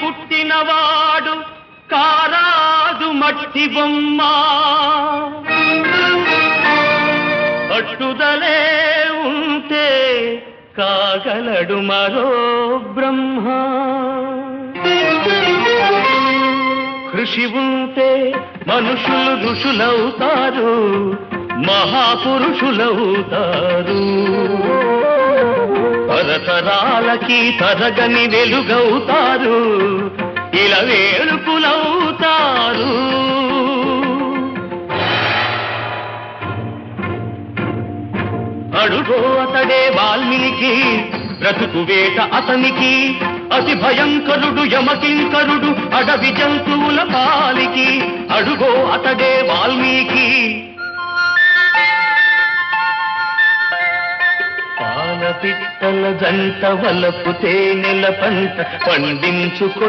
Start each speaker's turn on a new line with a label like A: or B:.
A: పుట్టినవాడు కారాదు మట్టి బొమ్మ పట్టుదలే ఉంటే కాగలడు మరో బ్రహ్మ కృషి ఉంటే మనుషులు ఋషులవుతారు మహాపురుషులవుతారు తరతరాలకి తరగని వెలుగవుతారు ఇలా వేడుకులవుతారు అడుగో అతడే వాల్మీకి బ్రతుకు వేట అతనికి అతి భయంకరుడు యమకింకరుడు అడవి జంతువుల పాలికి అడుగో అతడే వాల్మీకి పాలపిట్టల జంట వలపు తేనెల పంట పండించుకో